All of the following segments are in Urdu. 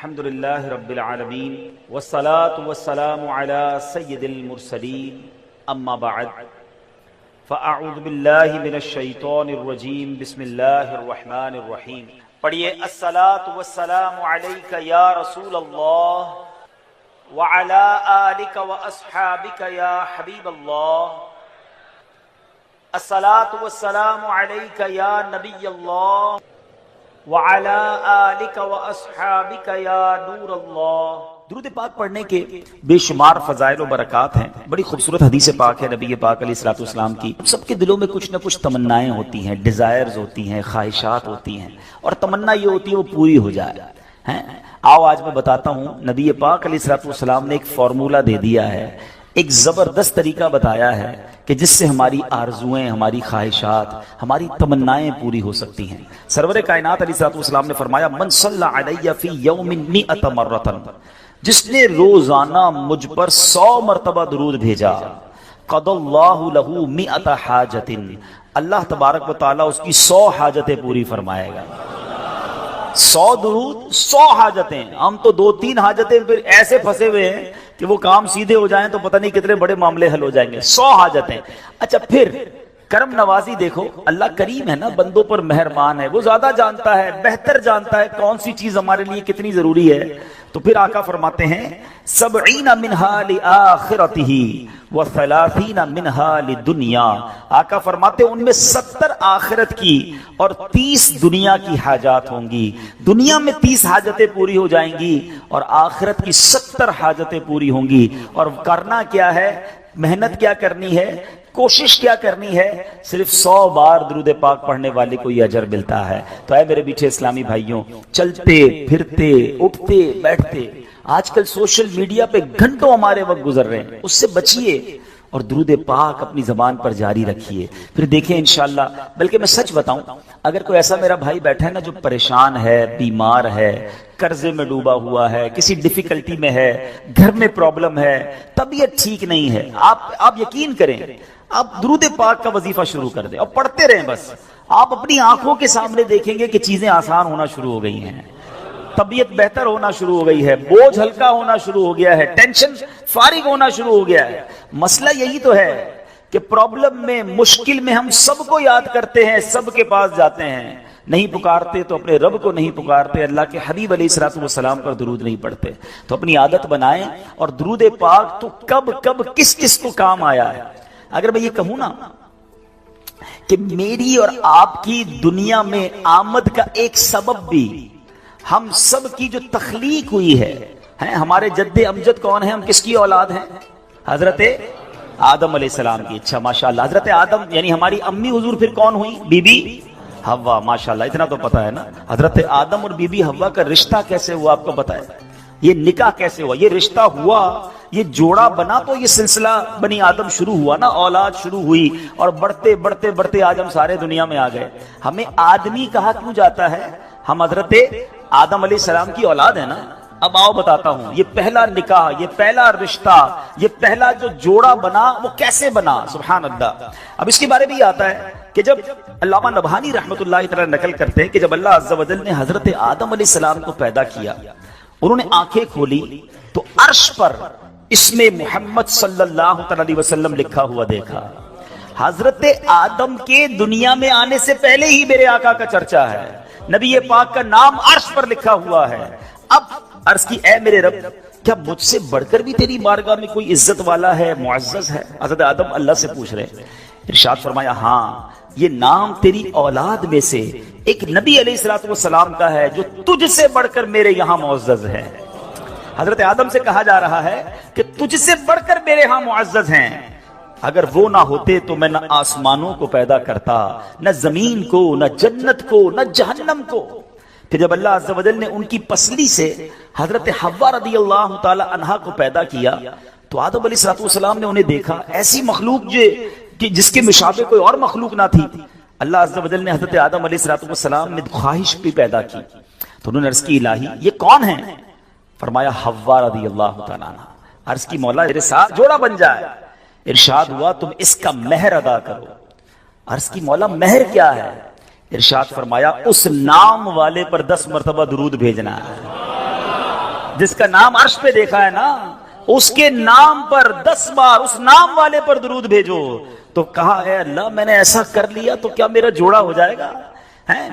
الحمد لله رب العالمين والصلاة والسلام على سيد المرسلين أما بعد فأعوذ بالله من الشيطان الرجيم بسم الله الرحمن الرحيم پڑھیے الصلاة والسلام عليك يا رسول الله وعلى آلك وأصحابك يا حبيب الله الصلاة والسلام عليك يا نبي الله وعلى آلك وأصحابك يا نور اللہ۔ درود پاک پڑھنے کے بے شمار فضائل و برکات ہیں۔ بڑی خوبصورت حدیث پاک ہے نبی پاک علیہ الصلوۃ والسلام کی۔ سب کے دلوں میں کچھ نہ کچھ تمنائیں ہوتی ہیں، ڈیزائرز ہوتی ہیں، خواہشات ہوتی ہیں، اور تمنا یہ ہوتی ہے وہ پوری ہو جائے۔ آؤ آج میں بتاتا ہوں، نبی پاک علیہ الصلوۃ والسلام نے ایک فارمولہ دے دیا ہے، ایک زبردست طریقہ بتایا ہے کہ جس سے ہماری آرزویں، ہماری خواہشات، ہماری تمنائیں پوری ہو سکتی ہیں۔ سرور کائنات علیہ الصلوۃ والسلام نے فرمایا من صلی علی فی یوم 100 مرۃ، جس نے روزانہ مجھ پر 100 مرتبہ درود بھیجا، قضى اللہ لہ 100 حاجۃ، اللہ تبارک و تعالیٰ اس کی 100 حاجتیں پوری فرمائے گا۔ 100 درود 100 حاجتیں۔ ہم تو 2-3 حاجتیں پھر ایسے پھنسے ہوئے ہیں کہ وہ کام سیدھے ہو جائیں تو پتہ نہیں کتنے بڑے معاملے حل ہو جائیں گے۔ 100 حاجتیں۔ اچھا پھر کرم نوازی دیکھو، اللہ کریم ہے نا، بندوں پر مہربان ہے، وہ زیادہ جانتا ہے، بہتر جانتا ہے کون سی چیز ہمارے لیے کتنی ضروری ہے۔ تو پھر آقا فرماتے ہیں 70 منہا لآخرتہ و30 منہا لدنیا، آقا فرماتے ہیں ان میں 70 آخرت کی اور 30 دنیا کی حاجات ہوں گی۔ دنیا میں 30 حاجتیں پوری ہو جائیں گی اور آخرت کی 70 حاجتیں پوری ہوں گی۔ اور کرنا کیا ہے، محنت کیا کرنی ہے، کوشش کیا کرنی ہے، صرف 100 بار درود پاک پڑھنے والے کو یہ اجر ملتا ہے۔ تو اے میرے میٹھے اسلامی بھائیوں، چلتے پھرتے اٹھتے بیٹھتے آج کل سوشل میڈیا پہ گھنٹوں ہمارے وقت گزر رہے ہیں، اس سے بچیے اور درود پاک اپنی زبان پر جاری رکھیے۔ پھر دیکھیں انشاءاللہ، بلکہ میں سچ بتاؤں، اگر کوئی ایسا میرا بھائی بیٹھا ہے نا جو پریشان ہے، بیمار ہے، قرضے میں ڈوبا ہوا ہے، کسی ڈیفیکلٹی میں ہے، گھر میں پرابلم ہے، طبیعت ٹھیک نہیں ہے، آپ یقین کریں، آپ درود پاک کا وظیفہ شروع کر دیں اور پڑھتے رہیں بس، آپ اپنی آنکھوں کے سامنے دیکھیں گے کہ چیزیں آسان ہونا شروع ہو گئی ہیں، طبیعت بہتر ہونا شروع ہو گئی ہے، بوجھ ہلکا ہونا شروع ہو گیا ہے، ٹینشن فارغ ہونا شروع ہو گیا ہے۔ مسئلہ یہی تو ہے کہ پرابلم میں، مشکل میں ہم سب کو یاد کرتے ہیں، سب کے پاس جاتے ہیں، نہیں پکارتے تو اپنے رب کو نہیں پکارتے، اللہ کے حبیب علیہ الصلوۃ والسلام پر درود نہیں پڑھتے۔ تو اپنی عادت بنائیں، اور درود پاک تو کب کب کس کس کو کام آیا ہے۔ اگر میں یہ کہوں نا کہ میری اور آپ کی دنیا میں آمد کا ایک سبب بھی ہم سب کی جو تخلیق ہوئی ہے، ہمارے جد امجد کون ہیں، ہم کس کی اولاد ہیں؟ حضرت آدم علیہ السلام کی۔ اچھا ماشاءاللہ، حضرت آدم یعنی ہماری امی حضور پھر کون ہوئی؟ بی بی حوا۔ ماشاءاللہ اتنا تو پتا ہے نا۔ حضرت آدم اور بی بی حوا کا رشتہ کیسے ہوا آپ کو پتا ہے؟ یہ نکاح کیسے ہوا، یہ رشتہ ہوا، یہ جوڑا بنا تو یہ سلسلہ بنی آدم شروع ہوا نا، اولاد شروع ہوئی، اور بڑھتے بڑھتے بڑھتے آج ہم سارے دنیا میں آ گئے۔ ہمیں آدمی کہا کیوں جاتا ہے؟ ہم حضرت آدم علیہ السلام کی اولاد ہے نا۔ اب آؤ بتاتا ہوں، یہ پہلا نکاح، یہ پہلا رشتہ، یہ پہلا جو جوڑا بنا وہ کیسے بنا؟ سبحان اللہ۔ اب اس کے بارے میں یہ آتا ہے کہ جب علامہ نبہانی رحمۃ اللہ تعالی نقل کرتے ہیں کہ جب اللہ عز و جل نے حضرت آدم علیہ السلام کو پیدا کیا، انہوں نے آنکھیں کھولی تو عرش پر اسم محمد صلی اللہ علیہ وسلم لکھا ہوا دیکھا۔ حضرت آدم کے دنیا میں آنے سے پہلے ہی میرے آقا کا چرچا ہے، نبی پاک کا نام عرش پر لکھا ہوا ہے۔ اب عرض کی اے میرے رب، کیا مجھ سے بڑھ کر بھی تیری بارگاہ میں کوئی عزت والا ہے، معزز ہے؟ حضرت آدم اللہ سے پوچھ رہے ہیں۔ ارشاد فرمایا ہاں، یہ نام تیری اولاد میں سے ایک نبی علیہ الصلوۃ والسلام کا ہے جو تجھ سے بڑھ کر میرے یہاں معزز ہے۔ حضرت آدم سے کہا جا رہا ہے کہ تجھ سے بڑھ کر میرے ہاں معزز ہیں، اگر وہ نہ ہوتے تو میں نہ آسمانوں کو پیدا کرتا، نہ زمین کو، نہ جنت کو، نہ جہنم کو۔ پھر جب اللہ عز و جل نے ان کی پسلی سے حضرت حوا رضی اللہ تعالی عنہا کو پیدا کیا تو آدم علیہ الصلوۃ والسلام نے انہیں دیکھا، ایسی مخلوق جس کے مشابہ کوئی اور مخلوق نہ تھی۔ اللہ عز و جل نے حضرت آدم علیہ الصلوۃ والسلام نے خواہش بھی پیدا کی تو انہوں نے عرض کی الہی یہ کون ہیں؟ فرمایا حوا رضی اللہ تعالیٰ عنہ۔ عرض کی مولا میرے ساتھ جوڑا بن جائے۔ ارشاد ہوا تم اس کا مہر ادا کرو۔ عرض کی مولا مہر کیا ہے؟ ارشاد فرمایا اس نام والے پر 10 مرتبہ درود بھیجنا ہے۔ جس کا نام عرش پہ دیکھا ہے نا، اس کے نام پر 10 بار اس نام والے پر درود بھیجو. تو کہا اے اللہ میں نے ایسا کر لیا تو کیا میرا جوڑا ہو جائے گا،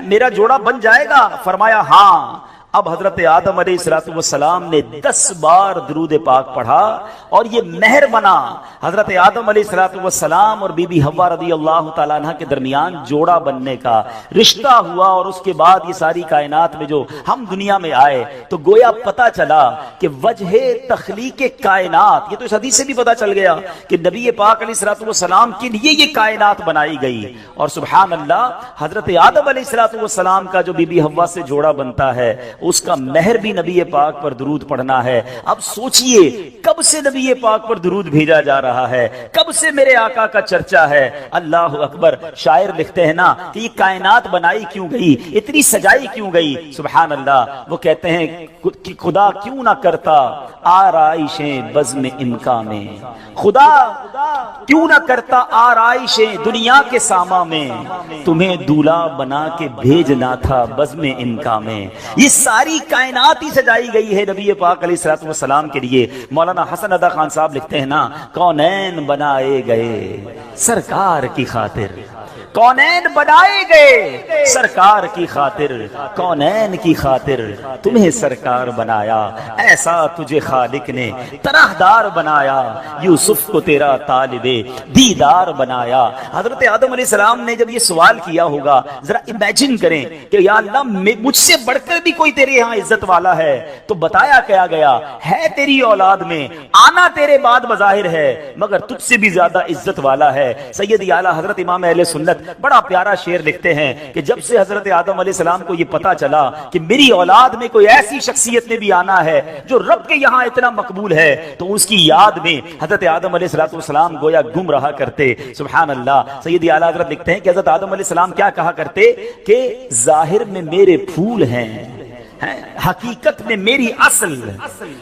میرا جوڑا بن جائے گا؟ فرمایا ہاں. اب حضرت آدم علیہ السلام نے 10 بار درود پاک پڑھا اور یہ مہر بنا حضرت آدم علیہ السلام اور بی بی حوا رضی اللہ تعالیٰ عنہ کے درمیان جوڑا بننے کا رشتہ ہوا. اور اس کے بعد یہ ساری کائنات میں جو ہم دنیا میں آئے تو گویا پتا چلا کہ وجہ تخلیق کائنات، یہ تو اس حدیث سے بھی پتا چل گیا کہ نبی پاک علیہ السلام کے لیے یہ کائنات بنائی گئی. اور سبحان اللہ حضرت آدم علیہ السلام کا جو بی بی حوا سے جوڑا بنتا ہے اس کا مہر بھی نبی پاک پر درود پڑھنا ہے. اب سوچئے کب سے نبی پاک پر درود بھیجا جا رہا ہے، کب سے میرے آقا کا چرچا ہے. اللہ اکبر. شاعر لکھتے ہیں نا کہ یہ کائنات بنائی کیوں گئی، اتنی سجائی کیوں گئی. سبحان اللہ. وہ کہتے ہیں کہ خدا کیوں نہ کرتا آرائشیں بزم امکا میں، خدا کیوں نہ کرتا آرائشیں دنیا کے ساما میں، تمہیں دولہا بنا کے بھیجنا تھا بزم امکا میں. یہ ساری کائنات ہی سجائی گئی ہے نبی پاک علیہ السلام کے لیے. مولانا حسن ادا خان صاحب لکھتے ہیں نا، کونین بنائے گئے سرکار کی خاطر، کونین بنائے گئے سرکار کی خاطر، کونین کی خاطر تمہیں سرکار بنایا. ایسا تجھے خالق نے طرحدار بنایا، یوسف کو تیرا طالب دیدار بنایا. حضرت آدم علیہ السلام نے جب یہ سوال کیا ہوگا، ذرا امیجن کریں کہ یا اللہ مجھ سے بڑھ کر بھی کوئی تیرے یہاں عزت والا ہے. تو بتایا کیا گیا ہے تیری اولاد میں، آنا تیرے بعد بظاہر ہے مگر تجھ سے بھی زیادہ عزت والا ہے. سید اعلیٰ حضرت امام اہل سنت بڑا پیارا شعر لکھتے ہیں کہ جب سے حضرت آدم علیہ السلام کو یہ پتا چلا کہ میری اولاد میں کوئی ایسی شخصیت نے بھی آنا ہے جو رب کے یہاں اتنا مقبول ہے، تو اس کی یاد میں حضرت آدم علیہ السلام گویا گم رہا کرتے. سبحان اللہ. سید اعلیٰ حضرت لکھتے ہیں کہ حضرت آدم علیہ السلام کیا کہا کرتے کہ ظاہر میں میرے پھول ہیں، حقیقت میں میری اصل.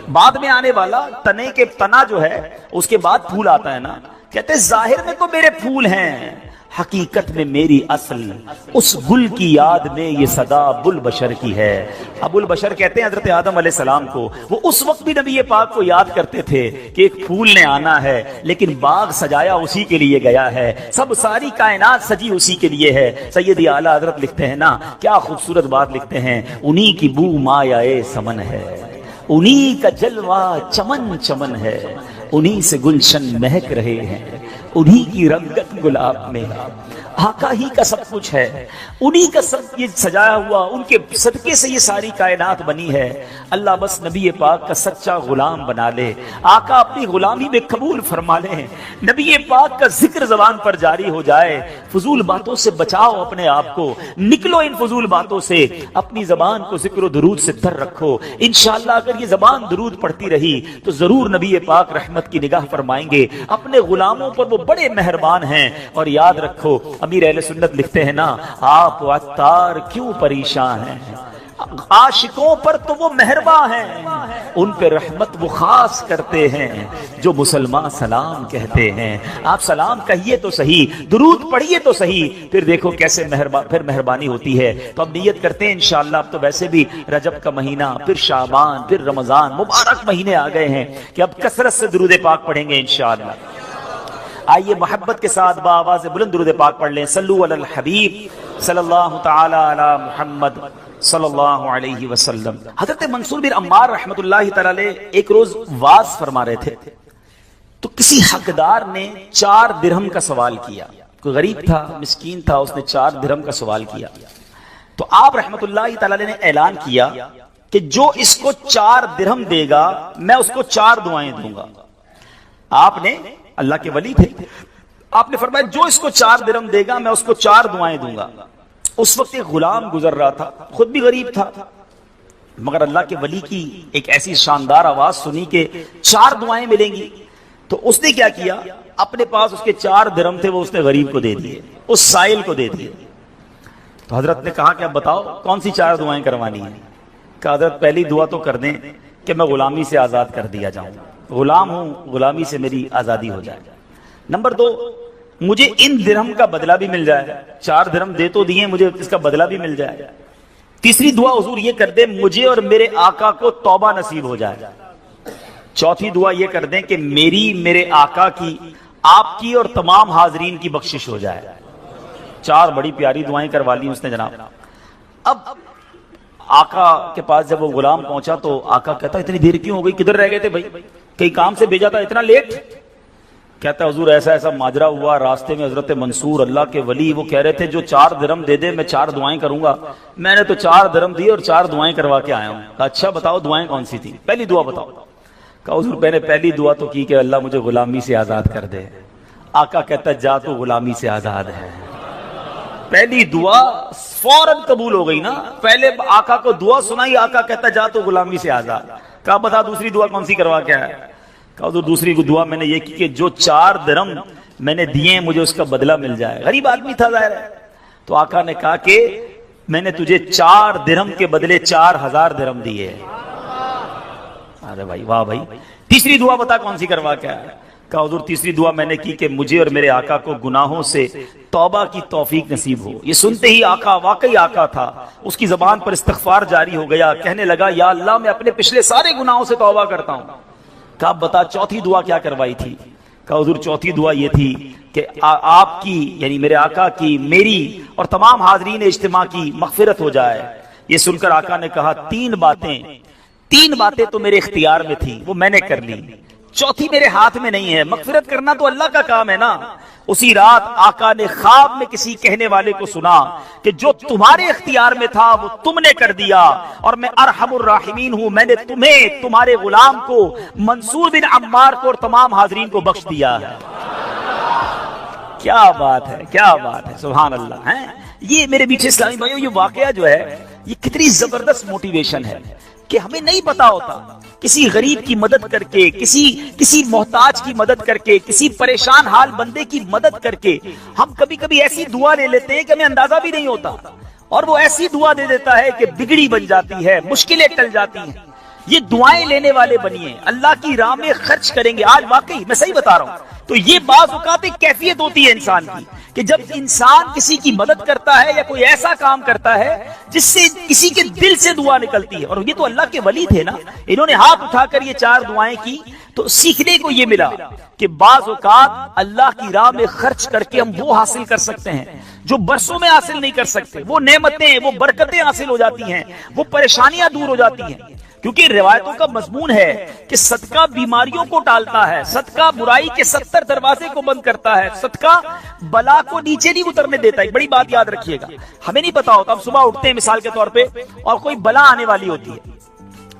بعد میں آنے والا تنے کے تنا جو ہے اس کے بعد پھول آتا ہے نا، کہتے ظاہر میں تو میرے پھول ہیں، حقیقت میں میری اصل اس گل کی یاد میں یہ صدا ابوالبشر کی ہے. ابوالبشر کہتے ہیں حضرت آدم علیہ السلام کو. وہ اس وقت بھی نبی پاک کو یاد کرتے تھے کہ ایک پھول نے آنا ہے، لیکن باغ سجایا اسی کے لیے گیا ہے، سب ساری کائنات سجی اسی کے لیے ہے. سید اعلیٰ حضرت لکھتے ہیں نا، کیا خوبصورت بات لکھتے ہیں، انہی کی بو مایہ سمن ہے، انہی کا جلوہ چمن چمن ہے، انہی سے گلشن مہک رہے ہیں، انہی کی رنگت گلاب میں، آقا ہی کا سب کچھ ہے، انہی کا سب یہ سجایا ہوا، ان کے صدقے سے یہ ساری کائنات بنی ہے. اللہ بس نبی پاک کا سچا غلام بنا لے، آقا اپنی غلامی میں قبول فرما لے، نبی پاک کا ذکر زبان پر جاری ہو جائے. فضول باتوں سے بچاؤ اپنے آپ کو، نکلو ان فضول باتوں سے، اپنی زبان کو ذکر و درود سے تر رکھو. انشاءاللہ اگر یہ زبان درود پڑھتی رہی تو ضرور نبی پاک رحمت کی نگاہ فرمائیں گے. اپنے غلاموں پر وہ بڑے مہربان ہیں. اور یاد رکھو امیر اہل سنت لکھتے ہیں نا، آپ عطار کیوں پریشان ہیں، عاشقوں پر تو وہ مہربان ہیں، ان پہ رحمت وہ خاص کرتے ہیں جو مسلمان سلام کہتے ہیں. آپ سلام کہیے تو صحیح، درود پڑھیے تو صحیح، پھر دیکھو کیسے پھر مہربانی ہوتی ہے. تو اب نیت کرتے ہیں انشاءاللہ، اب تو ویسے بھی رجب کا مہینہ، پھر شعبان، پھر رمضان، مبارک مہینے آ گئے ہیں کہ اب کثرت سے درود پاک پڑھیں گے انشاءاللہ. آئیے محبت کے ساتھ بآواز بلند درود پاک پڑھ لیں. صلو علی الحبیب صلی اللہ تعالی علی محمد صلی اللہ علیہ وسلم. حضرت منصور بن عمار رحمت اللہ تعالی ایک روز واز فرما رہے تھے تو کسی حقدار نے 4 درہم کا سوال کیا. کوئی غریب تھا، مسکین تھا، اس نے 4 درہم کا سوال کیا. تو آپ رحمت اللہ تعالی نے اعلان کیا کہ جو اس کو 4 درہم دے گا میں اس کو 4 دعائیں دوں گا. آپ نے، اللہ کے ولی تھے، آپ نے فرمایا جو اس کو 4 درہم دے گا میں اس کو 4 دعائیں دوں گا. اس وقت ایک غلام گزر رہا تھا، خود بھی غریب تھا، مگر اللہ کے ولی کی ایک ایسی شاندار آواز سنی کہ 4 دعائیں ملیں گی. تو اس نے کیا کیا، اپنے پاس اس کے 4 درہم تھے وہ اس نے غریب کو دے دیے، اس سائل کو دے دیے. تو حضرت نے کہا کہ اب بتاؤ کون سی 4 دعائیں کروانی ہیں. کہ حضرت پہلی دعا تو کر دیں کہ میں غلامی سے آزاد کر دیا جاؤں، غلام ہوں، غلامی سے میری آزادی ہو جائے. نمبر 2، مجھے ان درہم کا بدلہ بھی مل جائے، 4 درہم دے تو دیے، مجھے اس کا بدلہ بھی مل جائے. تیسری دعا حضور یہ کر دیں مجھے اور میرے آقا کو توبہ نصیب ہو جائے. چوتھی دعا یہ کر دیں کہ میری میرے آقا کی آپ کی اور تمام حاضرین کی بخشش ہو جائے. 4 بڑی پیاری دعائیں کروا لی اس نے جناب. اب آقا کے پاس جب وہ غلام پہنچا تو آقا کہتا اتنی دیر کیوں ہو گئی, کدھر رہ گئے تھے بھائی, کئی کام سے بھیجا تھا, اتنا لیٹ. کہتا ہے حضور ایسا ایسا ماجرا ہوا, راستے میں حضرت منصور اللہ کے ولی وہ کہہ رہے تھے جو 4 درہم دے دے میں 4 دعائیں کروں گا. میں نے تو 4 درہم دی اور 4 دعائیں کروا کے آیا ہوں. کہا اچھا بتاؤ دعائیں کون سی تھی, پہلی دعا بتاؤ. کہا حضور میں نے پہلی دعا تو کی کہ اللہ مجھے غلامی سے آزاد کر دے. آقا کہتا جا تو غلامی سے آزاد ہے. پہلی دعا فوراً قبول ہو گئی نا, پہلے آقا کو دعا سنائی, آقا کہتا جا تو غلامی سے آزاد. کہا بتا دوسری دعا کون سی کروا کے آیا. کہا حضور دوسری دعا میں نے یہ کی کہ جو 4 درہم میں نے دیے مجھے اس کا بدلہ مل جائے. غریب آدمی تھا ظاہر ہے. تو آقا نے کہا کہ میں نے تجھے 4 درہم کے بدلے 4000 درہم دیے. ارے بھائی واہ بھائی. تیسری دعا بتا کون سی کروا کے آیا. کہا حضور تیسری دعا میں نے کی کہ مجھے اور میرے آقا کو گناہوں سے توبہ کی توفیق نصیب ہو. یہ سنتے ہی آقا واقعی آقا تھا, اس کی زبان پر استغفار جاری ہو گیا, کہنے لگا یا اللہ میں اپنے پچھلے سارے گناہوں سے توبہ کرتا ہوں. کہا بتا چوتھی دعا کیا کروائی تھی. کہا حضور چوتھی دعا یہ تھی کہ آپ کی یعنی میرے آقا کی, میری اور تمام حاضرین اجتماع کی مغفرت ہو جائے. یہ سن کر آقا نے کہا 3 باتیں تو میرے اختیار میں تھی, وہ میں نے کر لی, چوتھی میرے ہاتھ میں نہیں ہے. مغفرت کرنا تو اللہ کا کام ہے نا. اسی رات آقا نے خواب میں کسی کہنے والے کو سنا کہ جو تمہارے اختیار میں تھا وہ تم نے کر دیا, اور میں ارحم الراحمین ہوں, میں نے تمہیں, تمہارے غلام کو, منصور بن عمار کو اور تمام حاضرین کو بخش دیا. کیا بات ہے, کیا بات ہے, سبحان اللہ. یہ میرے میٹھے اسلامی بھائیوں یہ واقعہ جو ہے یہ کتنی زبردست موٹیویشن ہے کہ ہمیں نہیں پتا ہوتا کسی غریب کی مدد کر کے, کسی محتاج کی مدد کر کے, کسی پریشان حال بندے کی مدد کر کے ہم کبھی کبھی ایسی دعا لے لیتے ہیں کہ ہمیں اندازہ بھی نہیں ہوتا, اور وہ ایسی دعا دے دیتا ہے کہ بگڑی بن جاتی ہے, مشکلیں ٹل جاتی ہیں. یہ دعائیں لینے والے بنیے, اللہ کی راہ میں خرچ کریں گے. آج واقعی میں صحیح بتا رہا ہوں, تو یہ بعض اوقات ایک کیفیت ہوتی ہے انسان کی کہ جب انسان کسی کی مدد کرتا ہے یا کوئی ایسا کام کرتا ہے جس سے کسی کے دل سے دعا نکلتی ہے. اور یہ تو اللہ کے ولی تھے نا, انہوں نے ہاتھ اٹھا کر یہ 4 دعائیں کی. تو سیکھنے کو یہ ملا کہ بعض اوقات اللہ کی راہ میں خرچ کر کے ہم وہ حاصل کر سکتے ہیں جو برسوں میں حاصل نہیں کر سکتے. وہ نعمتیں, وہ برکتیں حاصل ہو جاتی ہیں, وہ پریشانیاں دور ہو جاتی ہیں. کیونکہ روایتوں کا مضمون ہے کہ صدقہ بیماریوں کو ٹالتا ہے, صدقہ برائی کے 70 دروازے کو بند کرتا ہے, صدقہ بلا کو نیچے نہیں اترنے دیتا. ایک بڑی بات یاد رکھیے گا, ہمیں نہیں پتا ہوتا, ہم صبح اٹھتے ہیں مثال کے طور پہ اور کوئی بلا آنے والی ہوتی ہے.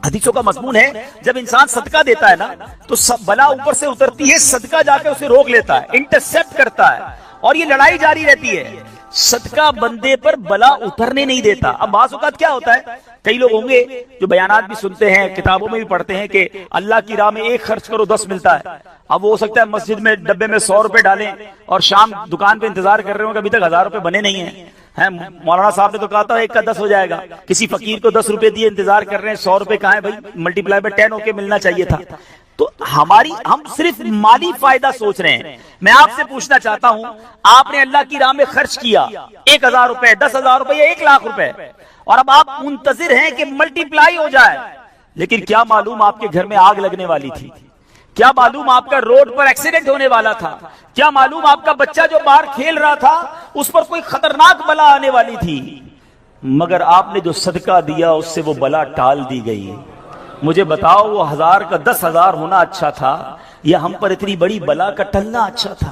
حدیثوں کا مضمون ہے جب انسان صدقہ دیتا ہے نا تو بلا اوپر سے اترتی ہے, صدقہ جا کے اسے روک لیتا ہے, انٹرسپٹ کرتا ہے, اور یہ لڑائی جاری رہتی ہے. صدقہ بندے پر بلا اترنے نہیں دیتا. اب بعض اوقات کیا ہوتا ہے, کئی لوگ ہوں گے جو بیانات بھی سنتے ہیں, کتابوں میں بھی پڑھتے ہیں کہ اللہ کی راہ میں 1 خرچ کرو 10 ملتا ہے. اب وہ ہو سکتا ہے مسجد میں ڈبے میں 100 روپے ڈالیں اور شام دکان پہ انتظار کر رہے ہوں کہ ابھی تک 1000 روپے بنے نہیں ہیں. مولانا صاحب نے تو کہا تھا 1 کا 10 ہو جائے گا. کسی فقیر کو 10 روپے دیے, انتظار کر رہے ہیں, 100 روپے کہاں ہے بھائی, ملٹی پلائی بائی 10 ہو کے ملنا چاہیے تھا. تو ہم صرف مالی فائدہ سوچ رہے ہیں. میں آپ سے پوچھنا چاہتا ہوں, آپ نے اللہ کی راہ میں خرچ کیا 1000 روپے, 10,000 روپے یا 1 لاکھ روپے, اور اب آپ منتظر ہیں کہ ملٹی پلائی ہو جائے, لیکن کیا معلوم آپ کے گھر میں آگ لگنے والی تھی, کیا معلوم آپ کا روڈ پر ایکسیڈنٹ ہونے والا تھا, کیا معلوم آپ کا بچہ جو باہر کھیل رہا تھا اس پر کوئی خطرناک بلا آنے والی تھی, مگر آپ نے جو صدقہ دیا اس سے وہ بلا ٹال دی گئی. مجھے بتاؤ وہ 1000 کا 10,000 ہونا اچھا تھا یا ہم پر اتنی بڑی بلا کا ٹلنا اچھا تھا؟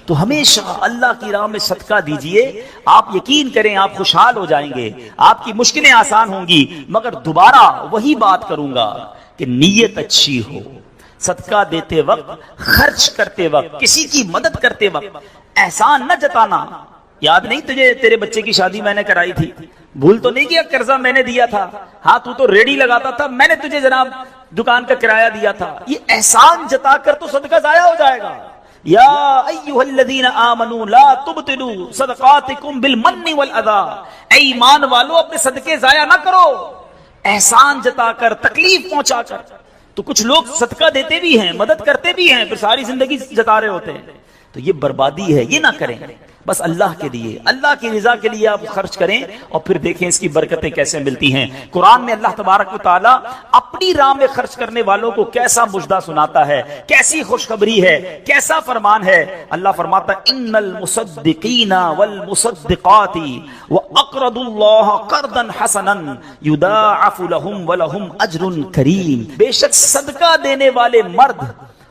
تو ہمیشہ اللہ کی راہ میں صدقہ دیجئے, آپ یقین کریں آپ خوشحال ہو جائیں گے, آپ کی مشکلیں آسان ہوں گی. مگر دوبارہ وہی بات کروں گا کہ نیت اچھی ہو. صدقہ دیتے وقت, خرچ کرتے وقت, کسی کی مدد کرتے وقت احسان نہ جتانا. یاد نہیں تجھے تیرے بچے کی شادی میں نے کرائی تھی, بھول تو نہیں کیا قرضہ میں نے دیا تھا, ہاں تو ریڈی لگاتا تھا, میں نے تجھے جناب دکان کا کرایہ دیا تھا. یہ احسان جتا کر تو صدقہ ضائع ہو جائے گا. یا ایھا الذین آمنوا لا تبطلوا صدقاتکم بالمن والاذی, اے ایمان والو اپنے صدقے ضائع نہ کرو احسان جتا کر, تکلیف پہنچا کر. تو کچھ لوگ صدقہ دیتے بھی ہیں, مدد کرتے بھی ہیں, پھر ساری زندگی جتا رہے ہوتے ہیں. تو یہ بربادی ہے, یہ نہ کریں. بس اللہ کے لیے، اللہ کی رضا کے لیے آپ خرچ کریں اور پھر دیکھیں اس کی برکتیں کیسے ملتی ہیں۔ قرآن میں اللہ تبارک و تعالی اپنی راہ میں خرچ کرنے والوں کو کیسا مجدہ سناتا ہے، کیسی خوشخبری ہے، کیسا فرمان ہے۔ اللہ فرماتا ہے ان المصدقین والمصدقات واقرضوا اللہ قرضا حسنا یضاعف لهم ولهم اجر کریم، بے شک صدقہ دینے والے مرد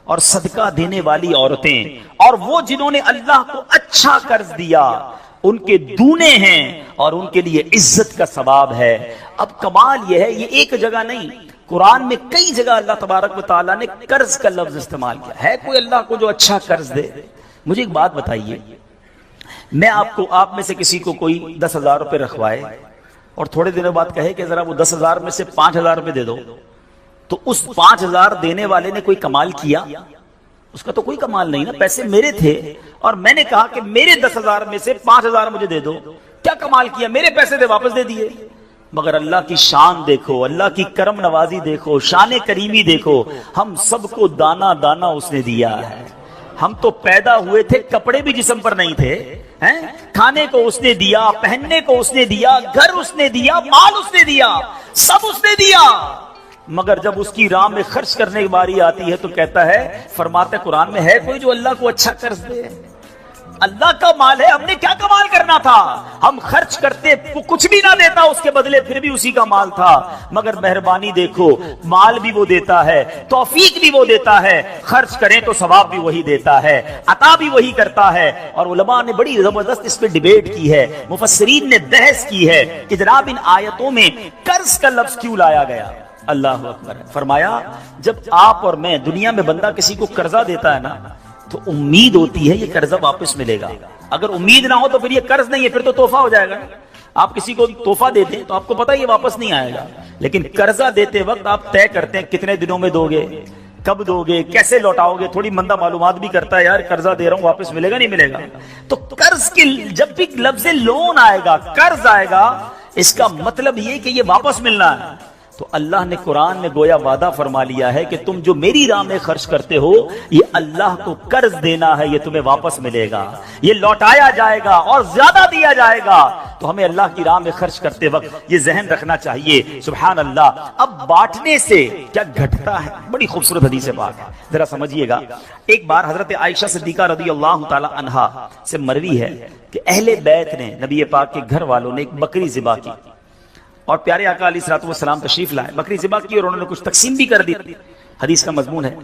اور صدقہ دینے والی عورتیں اور وہ جنہوں نے اللہ کو اچھا قرض دیا ان کے دونے ہیں اور ان کے لیے عزت کا ثواب ہے۔ اب کمال یہ ہے، یہ ایک جگہ نہیں، قرآن میں کئی جگہ اللہ تبارک و تعالیٰ نے قرض کا لفظ استعمال کیا ہے۔ کوئی اللہ کو جو اچھا قرض دے؟ مجھے ایک بات بتائیے، میں آپ میں سے کسی کو کوئی 10,000 روپے رکھوائے اور تھوڑے دنوں بعد کہے کہ ذرا وہ 10,000 میں سے 5,000 روپے دے دو، تو اس 5,000 دینے والے نے کوئی کمال کیا؟ اس کا تو کوئی کمال نہیں نا، پیسے میرے تھے اور میں نے کہا کہ میرے 10,000 میں سے 5,000 مجھے دے دو، کیا کمال کیا؟ میرے پیسے دے واپس دے دیے۔ مگر اللہ کی شان دیکھو، اللہ کی کرم نوازی دیکھو، شان کریمی دیکھو، ہم سب کو دانا دانا اس نے دیا ہے۔ ہم تو پیدا ہوئے تھے، کپڑے بھی جسم پر نہیں تھے، کھانے کو اس نے دیا، پہننے کو اس نے دیا، گھر اس نے دیا، مال اس نے دیا، سب اس نے دیا، مگر جب اس کی راہ میں خرچ کرنے کی باری آتی ہے تو کہتا ہے، فرماتے قرآن میں ہے کوئی جو اللہ کو اچھا قرض دے؟ اللہ کا مال ہے، ہم نے کیا کمال کرنا تھا؟ ہم خرچ کرتے، کچھ بھی نہ دیتا اس کے بدلے، پھر بھی اسی کا مال تھا۔ مگر مہربانی دیکھو، مال بھی وہ دیتا ہے، توفیق بھی وہ دیتا ہے، خرچ کریں تو ثواب بھی وہی دیتا ہے، عطا بھی وہی کرتا ہے۔ اور علماء نے بڑی زبردست اس پہ ڈیبیٹ کی ہے، مفسرین نے بحث کی ہے کہ جناب ان آیتوں میں قرض کا لفظ کیوں لایا گیا؟ اللہ اکبر۔ فرمایا جب آپ اور میں، دنیا میں بندہ کسی کو قرضہ دیتا ہے نا تو امید ہوتی ہے یہ قرضہ واپس ملے گا۔ اگر امید نہ ہو تو پھر یہ قرض نہیں ہے، پھر تو تحفہ ہو جائے گا۔ آپ کسی کو تحفہ دیتے ہیں تو آپ کو پتہ ہے یہ واپس نہیں آئے گا، لیکن قرضہ دیتے وقت آپ طے کرتے ہیں کتنے دنوں میں دو گے، کب دو گے، کیسے لوٹاؤ گے، تھوڑی بندہ معلومات بھی کرتا ہے، یار قرضہ دے رہا ہوں واپس ملے گا نہیں ملے گا۔ تو قرض کی جب بھی لفظ لون آئے گا، قرض آئے گا، اس کا مطلب یہ کہ یہ واپس ملنا ہے۔ تو اللہ نے قرآن میں گویا وعدہ فرما لیا ہے کہ تم جو میری راہ میں خرچ کرتے ہو، یہ اللہ کو قرض دینا ہے، یہ تمہیں واپس ملے گا، یہ لوٹایا جائے گا اور زیادہ دیا جائے گا۔ تو ہمیں اللہ کی راہ میں خرچ کرتے وقت یہ ذہن رکھنا چاہیے۔ سبحان اللہ۔ اب بانٹنے سے کیا گھٹتا ہے؟ بڑی خوبصورت حدیث بات ہے، ذرا سمجھیے گا۔ ایک بار حضرت عائشہ صدیقہ رضی اللہ تعالی عنہا سے مروی ہے کہ اہل بیت نے، نبی پاک کے گھر والوں نے ایک بکری ذبح کی اور پیارے آقا علیہ الصلوۃ والسلام تشریف لائے، بکری ذبح کی اور انہوں نے کچھ تقسیم بھی کر دی۔ حدیث کا مضمون ہے،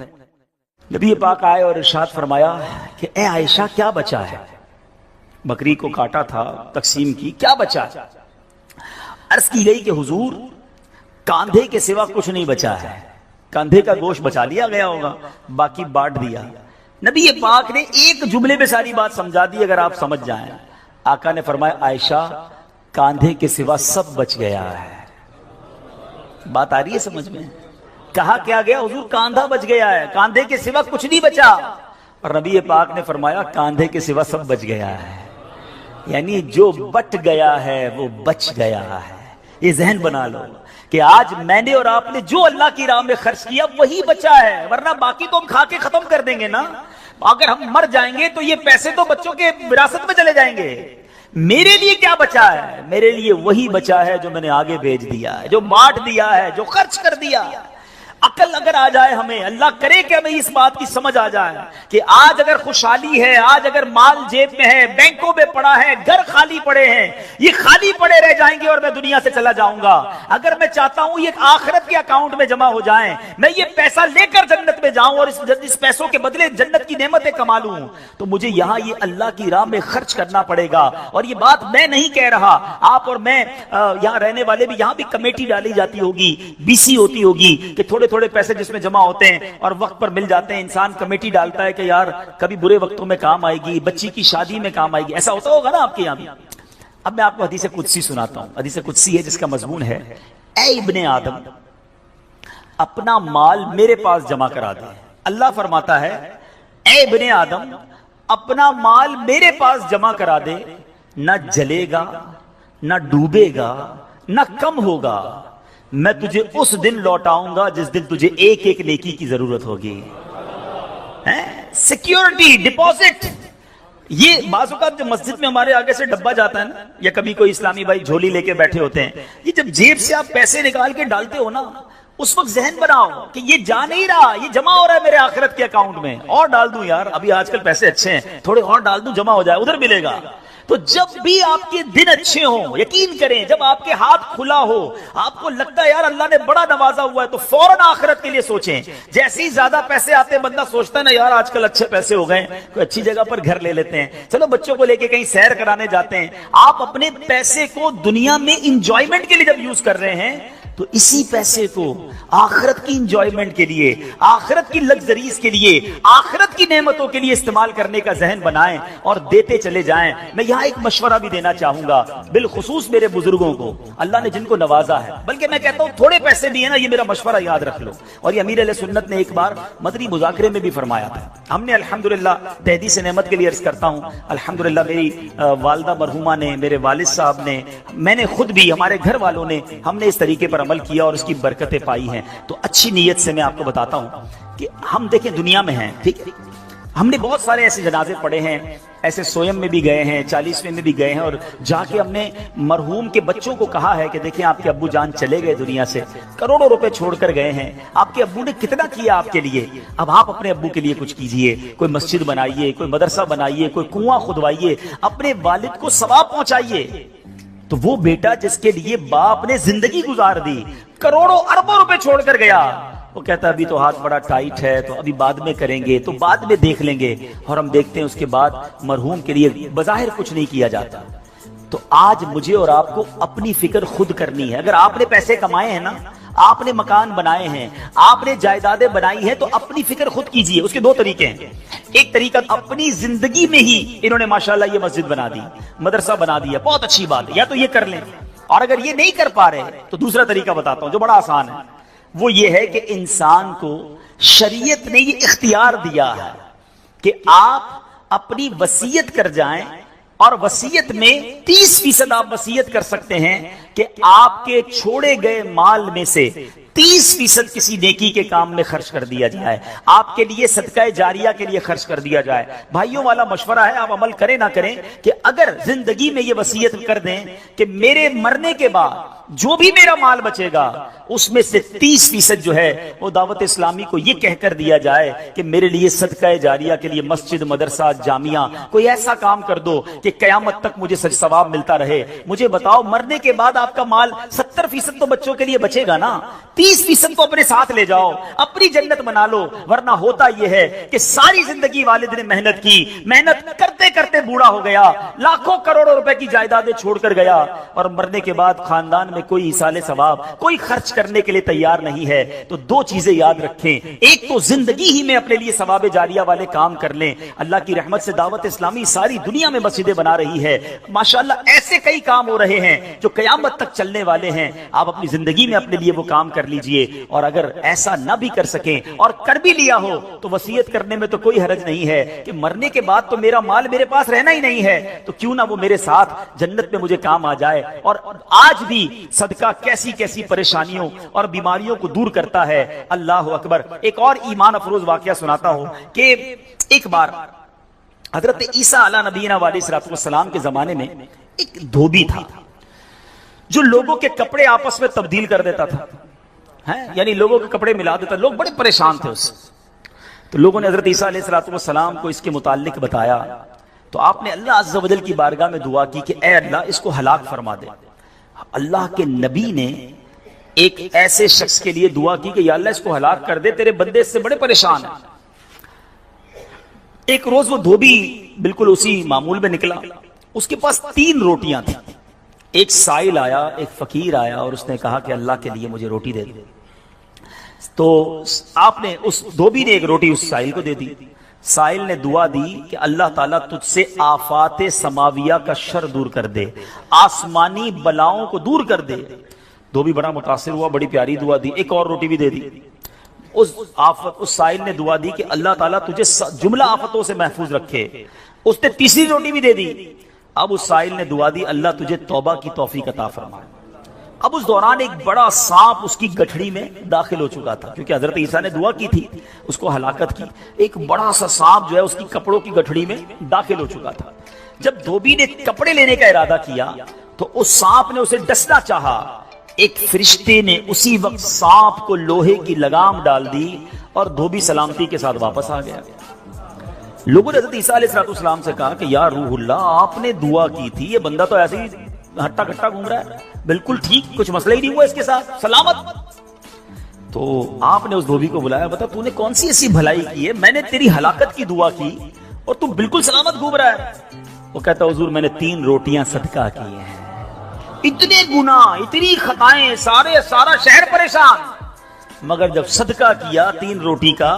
نبی پاک آئے اور ارشاد فرمایا کہ اے عائشہ کیا بچا ہے؟ بکری کو کاٹا تھا، تقسیم کی، کیا بچا ہے؟ عرض کی گئی کہ حضور کاندھے کے سوا کچھ نہیں بچا ہے، کاندھے کا گوشت بچا لیا گیا ہوگا، باقی بانٹ دیا۔ نبی پاک نے ایک جملے میں ساری بات سمجھا دی، اگر آپ سمجھ جائیں۔ آقا نے فرمایا عائشہ کاندھے کے سوا سب بچ گیا ہے۔ بات آ رہی ہے سمجھ میں؟ کہا کیا گیا؟ حضور کاندھا بچ گیا ہے، کاندھے کے سوا کچھ نہیں بچا۔ اور نبی پاک نے فرمایا کاندھے کے سوا سب بچ گیا ہے، یعنی جو بٹ گیا ہے وہ بچ گیا ہے۔ یہ ذہن بنا لو کہ آج میں نے اور آپ نے جو اللہ کی راہ میں خرچ کیا وہی بچا ہے، ورنہ باقی تو ہم کھا کے ختم کر دیں گے نا۔ اگر ہم مر جائیں گے تو یہ پیسے تو بچوں کے وراثت میں چلے جائیں گے۔ میرے لیے کیا بچا ہے؟ میرے لیے وہی بچا ہے جو میں نے آگے بھیج دیا ہے، جو بانٹ دیا ہے، جو خرچ کر دیا۔ عقل اگر آ جائے ہمیں، اللہ کرے کہ ہمیں اس بات کی سمجھ آ جائے کہ آج اگر خوشحالی ہے، آج اگر مال جیب میں ہے، بینکوں میں پڑا ہے، گھر خالی پڑے ہیں، یہ خالی پڑے رہ جائیں گے اور میں دنیا سے چلا جاؤں گا۔ اگر میں چاہتا ہوں یہ آخرت کے اکاؤنٹ میں جمع ہو جائیں، میں یہ پیسہ لے کر جنت میں جاؤں اور اس پیسوں کے بدلے جنت کی نعمتیں کما لوں، تو مجھے یہاں یہ اللہ کی راہ میں خرچ کرنا پڑے گا۔ اور یہ بات میں نہیں کہہ رہا، آپ اور میں یہاں رہنے والے بھی، یہاں بھی کمیٹی ڈالی جاتی ہوگی، بی سی ہوتی ہوگی کہ تھوڑے تھوڑے پیسے جس میں جمع ہوتے ہیں اور وقت پر مل جاتے ہیں، انسان کمیٹی ڈالتا ہے کہ یار کبھی برے وقتوں میں کام آئے گی، بچی کی شادی میں کام آئے گی۔ ایسا ہوتا ہوگا نا آپ کے یہاں بھی۔ اب میں آپ کو حدیث قدسی سناتا ہوں۔ حدیث قدسی ہے جس کا مضمون ہے، اے ابن آدم اپنا مال میرے پاس جمع کرا دے۔ اللہ فرماتا ہے اے ابن آدم اپنا مال میرے پاس جمع کرا دے، نہ جلے گا، نہ ڈوبے گا، نہ کم ہوگا، میں تجھے اس دن لوٹاؤں گا جس دن تجھے ایک ایک نیکی کی ضرورت ہوگی۔ سیکیورٹی، ڈپوزٹ، یہ بعض اوقات جب مسجد میں ہمارے آگے سے ڈبہ جاتا ہے نا، یا کبھی کوئی اسلامی بھائی جھولی لے کے بیٹھے ہوتے ہیں، یہ جب جیب سے آپ پیسے نکال کے ڈالتے ہو نا، اس وقت ذہن بناؤ کہ یہ جا نہیں رہا، یہ جمع ہو رہا ہے میرے آخرت کے اکاؤنٹ میں، اور ڈال دوں یار، ابھی آج کل پیسے اچھے ہیں، تھوڑے اور ڈال دوں جمع ہو جائے، ادھر ملے گا۔ تو جب بھی آپ کے دن اچھے ہوں، یقین کریں جب آپ کے ہاتھ کھلا ہو، آپ کو لگتا ہے یار اللہ نے بڑا نوازا ہوا ہے، تو فوراً آخرت کے لیے سوچیں۔ جیسے ہی زیادہ پیسے آتے ہیں بندہ سوچتا ہے نا یار آج کل اچھے پیسے ہو گئے، کوئی اچھی جگہ پر گھر لے لیتے ہیں، چلو بچوں کو لے کے کہیں سیر کرانے جاتے ہیں۔ آپ اپنے پیسے کو دنیا میں انجوائمنٹ کے لیے جب یوز کر رہے ہیں تو اسی پیسے کو آخرت کی انجوائمنٹ کے لیے، آخرت کی لگزریز کے لیے، آخرت کی نعمتوں کے لیے استعمال کرنے کا ذہن بنائیں اور دیتے چلے جائیں۔ میں یہاں ایک مشورہ بھی دینا چاہوں گا، بالخصوص میرے بزرگوں کو، اللہ نے جن کو نوازا ہے، بلکہ میں کہتا ہوں تھوڑے پیسے بھی ہیں نا، یہ میرا مشورہ یاد رکھ لو۔ اور یہ امیر علیہ سنت نے ایک بار مدنی مذاکرے میں بھی فرمایا تھا۔ ہم نے الحمدللہ تحدیث نعمت کے لیے عرض کرتا ہوں، الحمدللہ میری والدہ مرحومہ نے، میرے والد صاحب نے، میں نے خود بھی، ہمارے گھر والوں نے، ہم نے اس طریقے پر عمل کیا اور اس کی برکتیں پائی ہیں۔ تو اچھی نیت سے میں آپ کو بتاتا ہوں کہ ہم دیکھیں دنیا میں ہیں، ٹھیک ہے، ہم نے بہت سارے ایسے جنازے پڑھے ہیں، ایسے سویم میں بھی گئے ہیں، 40ویں میں بھی گئے ہیں، اور جا کے ہم نے مرحوم کے بچوں کو کہا ہے کہ دیکھیں آپ کے ابو جان چلے گئے دنیا سے، کروڑوں روپے چھوڑ کر گئے ہیں، آپ کے ابو نے کتنا کیا آپ کے لیے، اب آپ اپنے ابو کے لیے کچھ کیجئے، کوئی مسجد بنائیے، کوئی مدرسہ بنائیے، کوئی کنواں کھدوائیے، اپنے والد کو ثواب پہنچائیے۔ تو وہ بیٹا جس کے لیے باپ نے زندگی گزار دی، کروڑوں اربوں روپے چھوڑ کر گیا، وہ کہتا ہے ابھی تو ہاتھ بڑا ٹائٹ ہے، تو ابھی بعد میں کریں گے، تو بعد میں دیکھ لیں گے، اور ہم دیکھتے ہیں اس کے بعد مرحوم کے لیے بظاہر کچھ نہیں کیا جاتا۔ تو آج مجھے اور آپ کو اپنی فکر خود کرنی ہے۔ اگر آپ نے پیسے کمائے ہیں نا، آپ نے مکان بنائے ہیں، آپ نے جائیدادیں بنائی ہیں، تو اپنی فکر خود کیجئے۔ اس کے دو طریقے ہیں، ایک طریقہ اپنی زندگی میں ہی انہوں نے ماشاءاللہ یہ مسجد بنا دی، مدرسہ بنا دیا، بہت اچھی بات ہے، یا تو یہ کر لیں، اور اگر یہ نہیں کر پا رہے تو دوسرا طریقہ بتاتا ہوں جو بڑا آسان ہے، وہ یہ ہے کہ انسان کو شریعت نے یہ اختیار دیا ہے کہ آپ اپنی وصیت کر جائیں، اور وصیت میں 30% آپ وصیت کر سکتے ہیں کہ آپ کے چھوڑے گئے مال میں سے 30% کسی نیکی کے کام میں خرچ کر دیا جائے، آپ کے لیے صدقہ جاریہ کے لیے خرچ کر دیا جائے۔ بھائیوں والا مشورہ ہے، آپ عمل کریں نہ کریں، کہ اگر زندگی میں یہ وصیت کر دیں کہ میرے مرنے کے بعد جو بھی میرا مال بچے گا اس میں سے 30% جو ہے وہ دعوت اسلامی کو یہ کہہ کر دیا جائے کہ میرے لیے صدقہ جاریہ کے لیے مسجد، مدرسہ، جامعہ، کوئی ایسا کام کر دو کہ قیامت تک مجھے ثواب ملتا رہے۔ مجھے بتاؤ مرنے کے بعد آپ کا مال 70% تو بچوں کے لیے بچے گا نا، 30% کو اپنے ساتھ لے جاؤ، اپنی جنت بنا لو۔ ورنہ ہوتا یہ ہے کہ ساری زندگی والد نے محنت کی، محنت کرتے کرتے بوڑھا ہو گیا، لاکھوں کروڑوں روپے کی جائیدادیں چھوڑ کر گیا، اور مرنے کے بعد خاندان میں کوئی ایصال ثواب، کوئی خرچ کرنے کے لیے تیار نہیں ہے۔ تو دو چیزیں یاد رکھیں، ایک تو زندگی ہی میں اپنے لیے ثواب جاریہ والے کام کر لیں۔ اللہ کی رحمت سے دعوت اسلامی ساری دنیا میں مسجدیں بنا رہی ہے، ماشاءاللہ ایسے کئی کام ہو رہے ہیں جو قیامت تک چلنے والے ہیں۔ آپ اپنی زندگی میں اپنے لیے وہ کام کر لیجئے، اور اگر ایسا نہ بھی کر سکیں اور کر بھی لیا ہو تو وصیت کرنے میں تو کوئی حرج نہیں ہے کہ مرنے کے بعد تو میرا مال میرے پاس رہنا ہی نہیں ہے، تو کیوں نہ وہ میرے ساتھ جنت میں مجھے کام آ جائے۔ اور آج بھی صدقہ کیسی کیسی پریشانیوں اور بیماریوں کو دور کرتا ہے، اللہ اکبر۔ ایک اور ایمان افروز واقعہ سناتا ہوں کہ ایک بار حضرت عیسیٰ علیہ نبینا علیہ السلام کے زمانے میں ایک دھوبی تھا جو لوگوں کے کپڑے آپس میں تبدیل کر دیتا تھا، یعنی لوگوں کے کپڑے ملا دیتا، لوگ بڑے پریشان تھے اس سے۔ تو لوگوں نے حضرت عیسیٰ علیہ السلام کو اس کے متعلق بتایا، تو آپ نے اللہ عز و جل کی بارگاہ میں دعا کی کہ اے اللہ اس کو ہلاک فرما دے۔ اللہ کے نبی نے ایک ایسے شخص کے لیے دعا کی کہ یا اللہ اس کو ہلاک کر دے، تیرے بندے اس سے بڑے پریشان ہیں۔ ایک روز وہ دھوبی بالکل اسی معمول میں نکلا، اس کے پاس 3 روٹیاں تھیں۔ ایک سائل آیا، ایک فقیر آیا، اور اس نے کہا کہ اللہ کے لیے مجھے روٹی دے دے۔ تو آپ نے اس دھوبی نے ایک روٹی اس سائل کو دے دی۔ سائل نے دعا دی کہ اللہ تعالیٰ تجھ سے آفات سماویہ کا شر دور کر دے، آسمانی بلاؤں کو دور کر دے۔ دھوبی بڑا متاثر ہوا، بڑی پیاری دعا دی، ایک اور روٹی بھی دے دی۔ اس سائل نے دعا دی کہ اللہ تعالیٰ تجھے جملہ آفتوں سے محفوظ رکھے۔ اس نے تیسری روٹی بھی دے دی۔ اب اس سائل نے دعا دی اللہ تجھے توبہ کی توفیق عطا فرمائے۔ اب اس دوران ایک بڑا سانپ اس کی گٹھڑی میں داخل ہو چکا تھا، کیونکہ حضرت عیسیٰ نے دعا کی تھی اس کو ہلاکت کی. ایک بڑا سا سانپ جو ہے اس کی کپڑوں کی گٹھڑی میں داخل ہو چکا تھا. جب دھوبی نے کپڑے لینے کا ارادہ کیا تو اس سانپ نے اسے ڈسنا چاہا. ایک فرشتے نے اسی وقت سانپ کو لوہے کی لگام ڈال دی اور دھوبی سلامتی کے ساتھ واپس آ گیا. لوگوں نے حضرت عیسیٰ علیہ السلام سے کہا کہ یا روح اللہ، آپ نے دعا کی تھی، یہ بندہ تو ایسے ہی ہٹا کٹا گھوم رہا ہے، بالکل ٹھیک، کچھ مسئلہ ہی نہیں ہوا اس کے ساتھ، سلامت. تو آپ نے اس دھوبی کو بلایا، بتا تو نے کون سی ایسی بھلائی کی ہے، میں نے تیری ہلاکت کی دعا کی اور تو بالکل سلامت گھوم رہا ہے. وہ کہتا حضور میں نے 3 روٹیاں صدقہ کی ہیں. اتنے گناہ، اتنی خطائیں، سارا شہر پریشان، مگر جب صدقہ کیا 3 روٹی کا،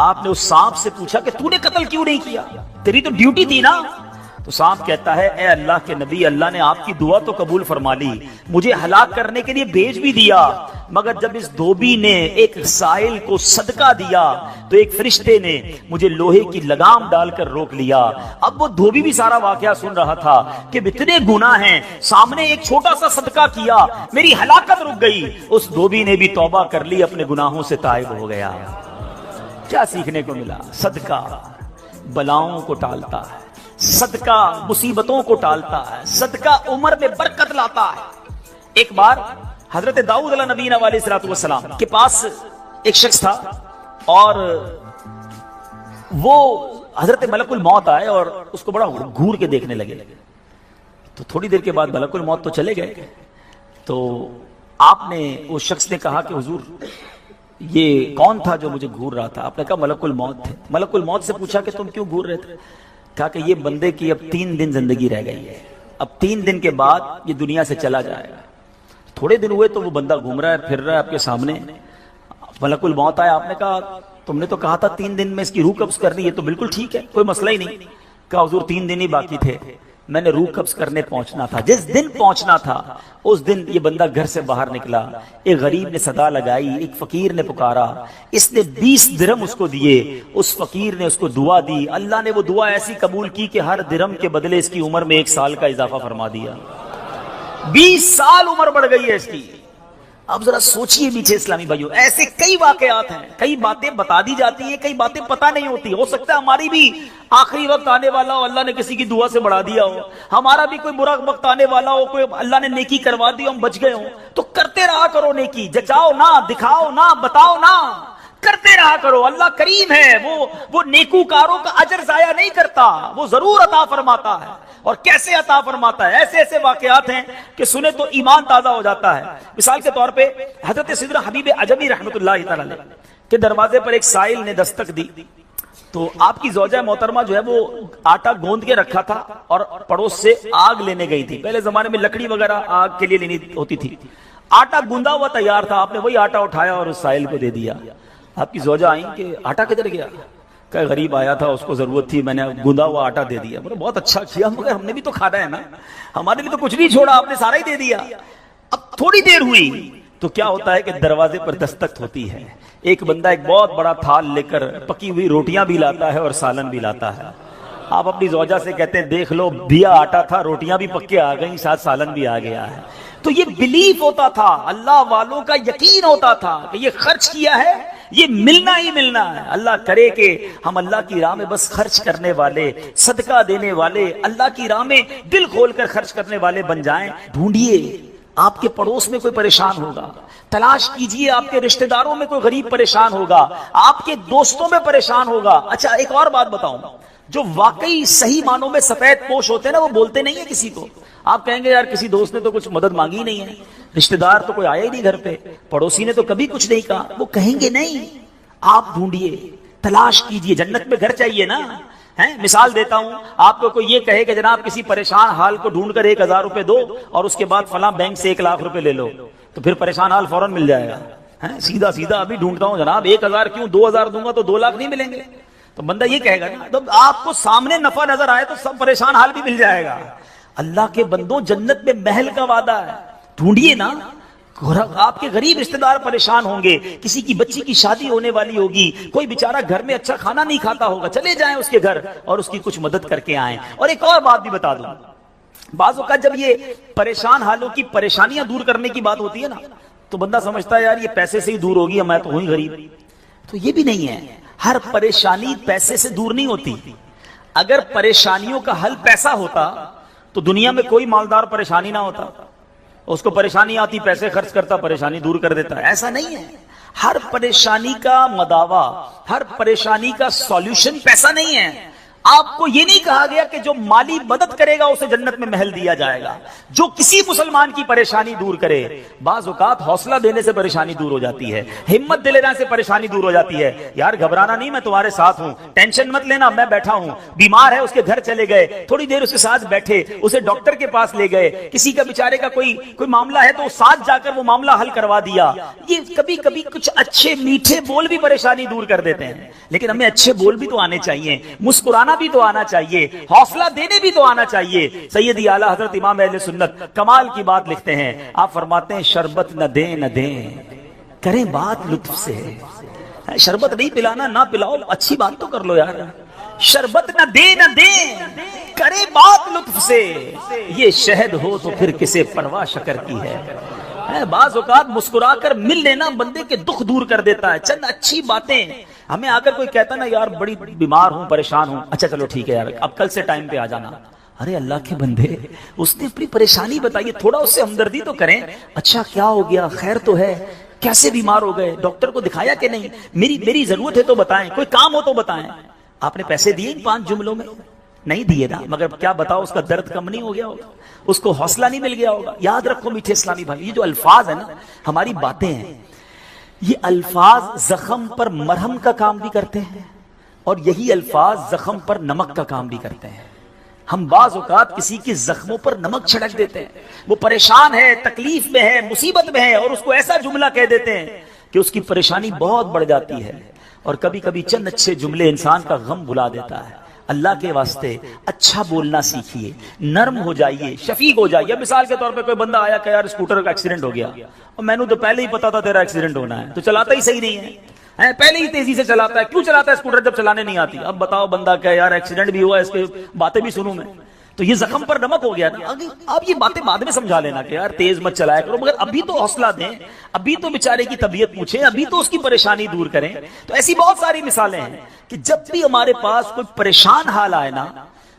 آپ نے اس سانپ سے پوچھا کہ تو نے قتل کیوں نہیں کیا، تیری تو ڈیوٹی تھی نا. تو سانپ کہتا ہے اے اللہ کے نبی، اللہ نے آپ کی دعا تو قبول فرما لی، مجھے ہلاک کرنے کے لیے بھیج بھی دیا، مگر جب اس دھوبی نے ایک سائل کو صدقہ دیا تو ایک فرشتے نے مجھے لوہے کی لگام ڈال کر روک لیا. اب وہ دھوبی بھی سارا واقعہ سن رہا تھا کہ اتنے گناہ ہیں، سامنے ایک چھوٹا سا صدقہ کیا، میری ہلاکت رک گئی. اس دھوبی نے بھی توبہ کر لی، اپنے گناہوں سے تائب ہو گیا. کیا سیکھنے کو ملا؟ صدقہ بلاؤں کو ٹالتا ہے، صدقہ مصیبتوں کو ٹالتا ہے، صدقہ عمر میں برکت لاتا ہے. ایک بار حضرت داؤد علیہ نبینا علیہ الصلوۃ والسلام کے پاس ایک شخص تھا اور وہ حضرت ملک الموت آئے اور اس کو بڑا گھور کے دیکھنے لگے. تو تھوڑی دیر کے بعد ملک الموت تو چلے گئے. تو آپ نے اس شخص نے کہا کہ حضور یہ کون تھا جو مجھے گھور رہا تھا؟ آپ نے کہا ملک الموت تھے. ملک الموت سے پوچھا کہ تم کیوں گھور رہے تھے؟ کہا کہ یہ بندے کی اب 3 دن زندگی رہ گئی ہے، اب 3 دن کے بعد یہ دنیا سے چلا جائے گا. تھوڑے دن ہوئے تو وہ بندہ گھوم رہا ہے، پھر رہا ہے آپ کے سامنے. ملک الموت آیا، آپ نے کہا تم نے تو کہا تھا 3 دن میں اس کی روح قبض کرنی ہے، تو بالکل ٹھیک ہے، کوئی مسئلہ ہی نہیں. کہا حضور 3 دن ہی باقی تھے، میں نے روح قبض کرنے پہنچنا تھا. جس دن پہنچنا تھا اس دن یہ بندہ گھر سے باہر نکلا. ایک غریب نے صدا لگائی، ایک فقیر نے پکارا، اس نے 20 درہم اس کو دیے. اس فقیر نے اس کو دعا دی، اللہ نے وہ دعا ایسی قبول کی کہ ہر درہم کے بدلے اس کی عمر میں 1 سال کا اضافہ فرما دیا. 20 سال عمر بڑھ گئی ہے اس کی. اب ذرا سوچئے میٹھے اسلامی بھائیوں، ایسے کئی واقعات ہیں، کئی باتیں بتا دی جاتی ہیں، کئی باتیں پتہ نہیں ہوتی. ہو سکتا ہے ہماری بھی آخری وقت آنے والا ہو، اللہ نے کسی کی دعا سے بڑھا دیا ہو، ہمارا بھی کوئی برا وقت آنے والا ہو، کوئی اللہ نے نیکی کروا دی، ہم بچ گئے ہوں. تو کرتے رہا کرو نیکی، جچاؤ نہ، دکھاؤ نہ، بتاؤ نہ، کرتے رہا کرو. اللہ کریم ہے، وہ نیکوکاروں کا اجر ضائع نہیں کرتا، وہ ضرور عطا فرماتا ہے. اور کیسے عطا فرماتا ہے؟ ایسے ایسے واقعات ہیں کہ سنے تو ایمان تازہ ہو جاتا ہے. مثال کے طور پہ حضرت سیدنا حبیب عجمی رحمۃ اللہ تعالی علیہ کے دروازے پر ایک سائل نے دستک دی. تو آپ کی زوجہ محترمہ جو ہے وہ آٹا گوندھ کے رکھا تھا اور پڑوس سے آگ لینے گئی تھی. پہلے زمانے میں لکڑی وغیرہ آگ کے لیے لینی ہوتی تھی. آٹا گوندا ہوا تیار تھا، آپ نے وہی آٹا اٹھایا اور اس سائل کو دے دیا. آپ کی زوجہ آئیں کہ آٹا کدھر گیا؟ کہ غریب آیا تھا، اس کو ضرورت تھی، میں نے گوندا ہوا آٹا دے دیا. بولے بہت اچھا کیا، مگر ہم نے بھی تو کھانا ہے نا، ہمارے لیے تو کچھ نہیں چھوڑا، آپ نے سارا ہی دے دیا. اب تھوڑی دیر ہوئی تو کیا ہوتا ہے کہ دروازے پر دستک ہوتی ہے. ایک بندہ ایک بہت بڑا تھال لے کر پکی ہوئی روٹیاں بھی لاتا ہے اور سالن بھی لاتا ہے. آپ اپنی زوجہ سے کہتے ہیں دیکھ لو، دیا آٹا تھا، روٹیاں بھی پکے آ گئیں، ساتھ سالن بھی آ گیا ہے. تو یہ بلیف ہوتا تھا، اللہ والوں کا یقین ہوتا تھا کہ یہ خرچ کیا ہے، یہ ملنا ہی ملنا ہے. اللہ کرے کہ ہم اللہ کی راہ میں بس خرچ کرنے والے، صدقہ دینے والے، اللہ کی راہ میں دل کھول کر خرچ کرنے والے بن جائیں. ڈھونڈیے آپ کے پڑوس میں کوئی پریشان ہوگا، تلاش کیجئے آپ کے رشتہ داروں میں کوئی غریب پریشان ہوگا، آپ کے دوستوں میں پریشان ہوگا. اچھا ایک اور بات بتاؤں، جو واقعی صحیح معنوں میں سفید پوش ہوتے ہیں نا، وہ بولتے نہیں ہیں کسی کو. آپ کہیں گے یار کسی دوست نے تو کچھ مدد مانگی نہیں ہے، رشتہ دار تو کوئی آیا ہی نہیں گھر پہ، پڑوسی نے تو کبھی کچھ نہیں کہا، وہ کہیں گے نہیں. آپ ڈھونڈیے، تلاش کیجئے. جنت میں گھر چاہیے نا. مثال دیتا ہوں، آپ کو کوئی یہ کہے کہ جناب کسی پریشان حال کو ڈھونڈ کر 1000 روپے دو اور اس کے بعد فلاں بینک سے 1 لاکھ روپے لے لو، تو پھر پریشان حال فوراً مل جائے گا. سیدھا سیدھا ابھی ڈھونڈتا ہوں جناب 1000 کیوں، 2000 دوں گا تو 2 لاکھ نہیں ملیں گے. تو بندہ یہ کہے گا نا، تو آپ کو سامنے نفع نظر آئے تو سب پریشان حال بھی مل جائے گا. اللہ کے بندوں، جنت میں محل کا وعدہ ہے، ڈھونڈیے نا. آپ کے غریب رشتہ دار پریشان ہوں گے، کسی کی بچی کی شادی ہونے والی ہوگی، کوئی بیچارہ گھر میں اچھا کھانا نہیں کھاتا ہوگا، چلے جائیں اس کے گھر اور اس کی کچھ مدد کر کے آئیں. اور ایک اور بات بھی بتا دوں، بعض اوقات جب یہ پریشان حالوں کی پریشانیاں دور کرنے کی بات ہوتی ہے نا تو بندہ سمجھتا ہے یار یہ پیسے سے ہی دور ہوگی، میں تو ہوں ہی غریب. تو یہ بھی نہیں ہے، ہر پریشانی پیسے سے دور نہیں ہوتی. اگر پریشانیوں کا حل پیسہ ہوتا تو دنیا میں کوئی مالدار پریشانی نہ ہوتا. اس کو پریشانی آتی، پیسے خرچ کرتا، پریشانی دور کر دیتا. ایسا نہیں ہے. ہر پریشانی کا مداوا، ہر پریشانی کا سولوشن پیسہ نہیں ہے. آپ کو یہ نہیں کہا گیا کہ جو مالی مدد کرے گا اسے جنت میں محل دیا جائے گا. جو کسی مسلمان کی پریشانی دور کرے، بعض اوقات حوصلہ دینے سے پریشانی دور ہو جاتی ہے، ہمت دلانے سے پریشانی دور ہو جاتی ہے. یار گھبرانا نہیں، میں تمہارے ساتھ ہوں، ٹینشن مت لینا، میں بیٹھا ہوں. بیمار ہے، اس کے گھر چلے گئے، تھوڑی دیر اس کے ساتھ بیٹھے، اسے ڈاکٹر کے پاس لے گئے. کسی کا بیچارے کا کوئی معاملہ ہے تو ساتھ جا کر وہ معاملہ حل کروا دیا. یہ کبھی کبھی کچھ اچھے میٹھے بول بھی پریشانی دور کر دیتے ہیں. لیکن ہمیں اچھے بول بھی تو آنے چاہیے، مسکرانا بھی تو آنا چاہیے، حوصلہ دینے بھی تو آنا چاہیے. سیدی اعلیٰ حضرت امام اہل سنت کمال کی بات لکھتے ہیں. آپ فرماتے ہیں شربت نہ دیں نہ دیں، کریں بات لطف سے. شربت نہیں پلانا، نہ پلاؤ، اچھی بات تو کر لو یار. شربت نہ دیں نہ دیں، کریں بات لطف سے. یہ شہد ہو تو پھر کسے پرواہ شکر کی ہے. بعض اوقات مسکرا کر مل لینا بندے کے دکھ دور کر دیتا ہے. چند اچھی باتیں. ہمیں آ کر کوئی کہتا نا یار بڑی بیمار ہوں، پریشان ہوں، اچھا چلو ٹھیک ہے یار اب کل سے ٹائم پہ آ جانا. ارے اللہ کے بندے، اس نے اپنی پریشانی بتائی، تھوڑا اس سے ہمدردی تو کریں. اچھا کیا ہو گیا، خیر تو ہے، کیسے بیمار ہو گئے، ڈاکٹر کو دکھایا کہ نہیں، میری ضرورت ہے تو بتائیں، کوئی کام ہو تو بتائیں. آپ نے پیسے دیے ان 5 جملوں میں؟ نہیں دیے نا، مگر کیا بتاؤ اس کا درد کم نہیں ہو گیا ہوگا، اس کو حوصلہ نہیں مل گیا ہوگا. یاد رکھو میٹھے اسلامی بھائی، یہ جو الفاظ ہیں نا، ہماری باتیں ہیں، یہ الفاظ زخم پر مرہم کا کام بھی کرتے ہیں اور یہی الفاظ زخم پر نمک کا کام بھی کرتے ہیں. ہم بعض اوقات کسی کے زخموں پر نمک چھڑک دیتے ہیں، وہ پریشان ہے، تکلیف میں ہے، مصیبت میں ہے، اور اس کو ایسا جملہ کہہ دیتے ہیں کہ اس کی پریشانی بہت بڑھ جاتی ہے. اور کبھی کبھی چند اچھے جملے انسان کا غم بھلا دیتا ہے. اللہ کے واسطے اچھا بولنا سیکھیے، نرم ہو جائیے، شفیق ہو جائیے. مثال کے طور پہ کوئی بندہ آیا کہ یار اسکوٹر کا ایکسیڈنٹ ہو گیا، اور میں نے تو پہلے ہی پتا تھا تیرا ایکسیڈنٹ ہونا ہے، تو چلاتا ہی صحیح نہیں ہے، پہلے ہی تیزی سے چلاتا ہے. کیوں چلاتا ہے اسکوٹر جب چلانے نہیں آتی؟ اب بتاؤ بندہ کہ یار ایکسیڈنٹ بھی ہوا، اس کی باتیں بھی سنوں میں، تو یہ زخم پر نمک ہو گیا نا. آپ یہ باتیں بعد میں سمجھا لینا کہ یار تیز مت چلایا کرو، مگر ابھی تو حوصلہ دیں، ابھی تو بیچارے کی طبیعت پوچھیں، ابھی تو اس کی پریشانی دور کریں. تو ایسی بہت ساری مثالیں ہیں کہ جب بھی ہمارے پاس کوئی پریشان حال آئے نا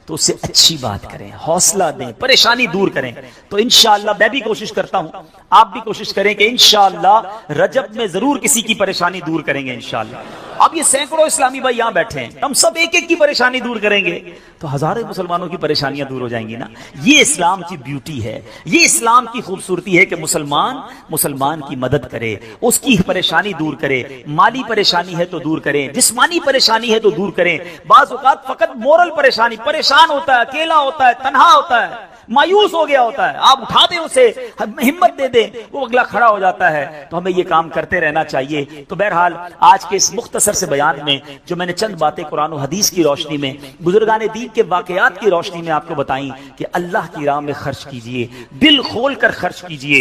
تو اس سے اچھی بات کریں، حوصلہ دیں، پریشانی دور کریں. تو انشاءاللہ میں بھی کوشش کرتا ہوں، آپ بھی کوشش کریں کہ انشاءاللہ رجب میں ضرور کسی کی پریشانی دور کریں گے انشاءاللہ. اب یہ سینکڑوں اسلامی بھائی یہاں بیٹھے ہیں، ہم سب ایک ایک کی پریشانی دور کریں گے تو ہزاروں مسلمانوں کی پریشانیاں دور ہو جائیں گی نا. یہ اسلام کی بیوٹی ہے، یہ اسلام کی خوبصورتی ہے کہ مسلمان کی مدد کرے، اس کی پریشانی دور کرے. مالی پریشانی ہے تو دور کریں، جسمانی پریشانی ہے تو دور کریں. بعض اوقات فقط مورل پریشان ہوتا ہے، اکیلا ہوتا ہے، تنہا ہوتا ہے، مایوس ہو گیا ہوتا ہے، آپ اٹھا دیں اسے، ہمت دے دیں، وہ اگلا کھڑا ہو جاتا ہے. تو ہمیں یہ کام کرتے رہنا چاہیے. تو بہرحال آج کے اس مختصر سے بیان میں جو میں نے چند باتیں قرآن و حدیث کی روشنی میں، بزرگان دین کے واقعات کی روشنی میں آپ کو بتائیں کہ اللہ کی راہ میں خرچ کیجئے، دل کھول کر خرچ کیجئے.